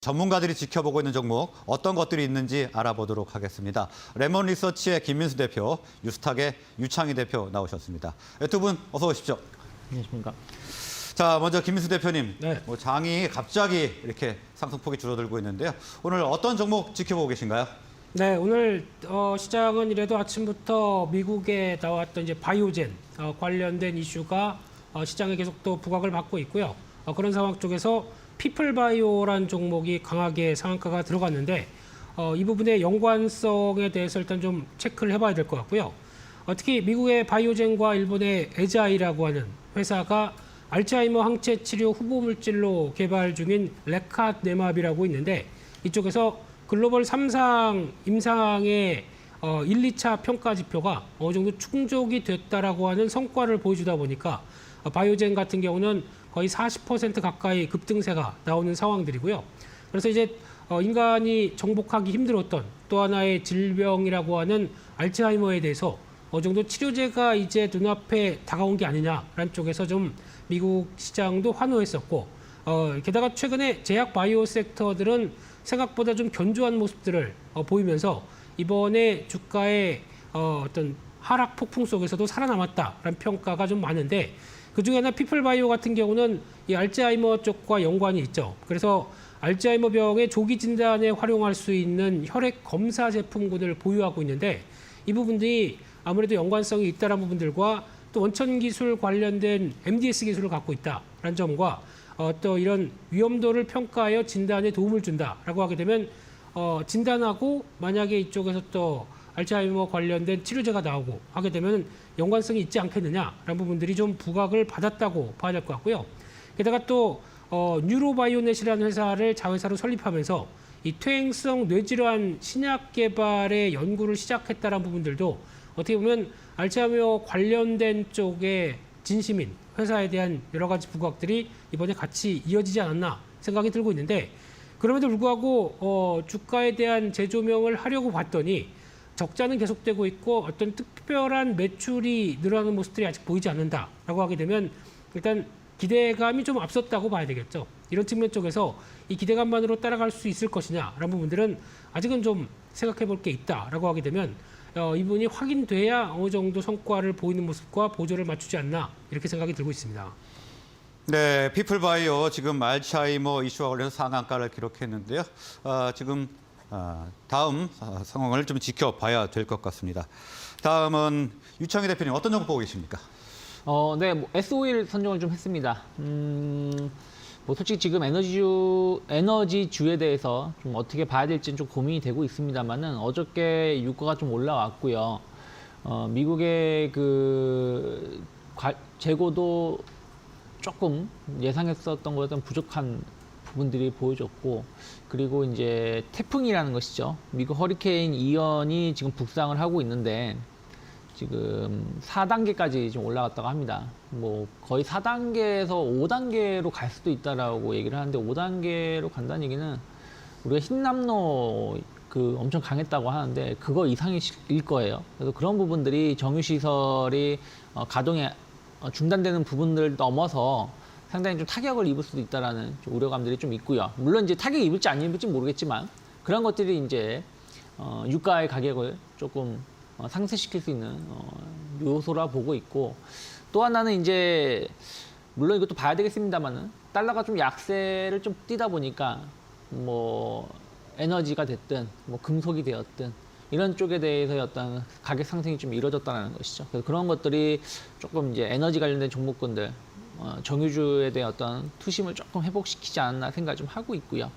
전문가들이 지켜보고 있는 종목 어떤 것들이 있는지 알아보도록 하겠습니다. 레몬 리서치의 김민수 대표, 유스탁의 유창희 대표 나오셨습니다. 두 분 어서 오십시오. 안녕하십니까. 자, 먼저 김민수 대표님, 네. 장이 갑자기 이렇게 상승폭이 줄어들고 있는데요. 오늘 어떤 종목 지켜보고 계신가요? 네, 오늘 시장은 이래도 아침부터 미국에 나왔던 이제 바이오젠 관련된 이슈가 시장에 계속 또 부각을 받고 있고요. 그런 상황 쪽에서 피플바이오란 종목이 강하게 상한가가 들어갔는데 이 부분의 연관성에 대해서 일단 좀 체크를 해봐야 될 것 같고요. 특히 미국의 바이오젠과 일본의 에자이라고 하는 회사가 알츠하이머 항체 치료 후보 물질로 개발 중인 레카네마비라고 있는데 이쪽에서 글로벌 3상 임상의 1, 2차 평가 지표가 어느 정도 충족이 됐다라고 하는 성과를 보여주다 보니까 바이오젠 같은 경우는 거의 40% 가까이 급등세가 나오는 상황들이고요. 그래서 이제 인간이 정복하기 힘들었던 또 하나의 질병이라고 하는 알츠하이머에 대해서 어느 정도 치료제가 이제 눈앞에 다가온 게 아니냐라는 쪽에서 좀 미국 시장도 환호했었고 게다가 최근에 제약 바이오 섹터들은 생각보다 좀 견조한 모습들을 보이면서 이번에 주가의 어떤 하락 폭풍 속에서도 살아남았다라는 평가가 좀 많은데 그중에 하나 피플바이오 같은 경우는 이 알츠하이머 쪽과 연관이 있죠. 그래서 알츠하이머 병의 조기 진단에 활용할 수 있는 혈액 검사 제품군을 보유하고 있는데 이 부분들이 아무래도 연관성이 있다는 부분들과 또 원천 기술 관련된 MDS 기술을 갖고 있다라는 점과 또 이런 위험도를 평가하여 진단에 도움을 준다라고 하게 되면 진단하고 만약에 이쪽에서 또 알츠하이머 관련된 치료제가 나오고 하게 되면 연관성이 있지 않겠느냐라는 부분들이 좀 부각을 받았다고 봐야 될 것 같고요. 게다가 또 뉴로바이오넷이라는 회사를 자회사로 설립하면서 이 퇴행성 뇌질환 신약 개발의 연구를 시작했다는 부분들도 어떻게 보면 알츠하이머 관련된 쪽의 진심인 회사에 대한 여러 가지 부각들이 이번에 같이 이어지지 않았나 생각이 들고 있는데 그럼에도 불구하고 주가에 대한 재조명을 하려고 봤더니 적자는 계속되고 있고 어떤 특별한 매출이 늘어나는 모습들이 아직 보이지 않는다라고 하게 되면 일단 기대감이 좀 앞섰다고 봐야 되겠죠. 이런 측면 쪽에서 이 기대감만으로 따라갈 수 있을 것이냐라는 부분들은 아직은 좀 생각해 볼 게 있다라고 하게 되면 이분이 확인돼야 어느 정도 성과를 보이는 모습과 보조를 맞추지 않나 이렇게 생각이 들고 있습니다. 네, 피플바이오 지금 알츠하이머 이슈와 관련해서 상한가를 기록했는데요. 지금 다음 상황을 좀 지켜봐야 될 것 같습니다. 다음은 유창희 대표님 어떤 종목 보고 계십니까? 네, S51 선정을 좀 했습니다. 솔직히 지금 에너지주에 대해서 좀 어떻게 봐야 될지는 좀 고민이 되고 있습니다만은 어저께 유가가 좀 올라왔고요. 미국의 그 재고도 조금 예상했었던 것보다 부족한 부분들이 보여졌고, 그리고 이제 태풍이라는 것이죠. 미국 허리케인 이언이 지금 북상을 하고 있는데 지금 4단계까지 좀 올라갔다고 합니다. 거의 4단계에서 5단계로 갈 수도 있다라고 얘기를 하는데 5단계로 간다는 얘기는 우리가 흰남노 엄청 강했다고 하는데 그거 이상일 거예요. 그래서 그런 부분들이 정유시설이 가동이 중단되는 부분들 넘어서 상당히 좀 타격을 입을 수도 있다라는 좀 우려감들이 좀 있고요. 물론 이제 타격이 입을지 안 입을지 모르겠지만 그런 것들이 이제 유가의 가격을 조금 상쇄시킬 수 있는 요소라 보고 있고, 또 하나는 이제 물론 이것도 봐야 되겠습니다만은 달러가 좀 약세를 좀 띄다 보니까 에너지가 됐든 금속이 되었든 이런 쪽에 대해서의 어떤 가격 상승이 좀 이루어졌다는 것이죠. 그래서 그런 것들이 조금 이제 에너지 관련된 종목군들 정유주에 대한 어떤 투심을 조금 회복시키지 않았나 생각을 좀 하고 있고요.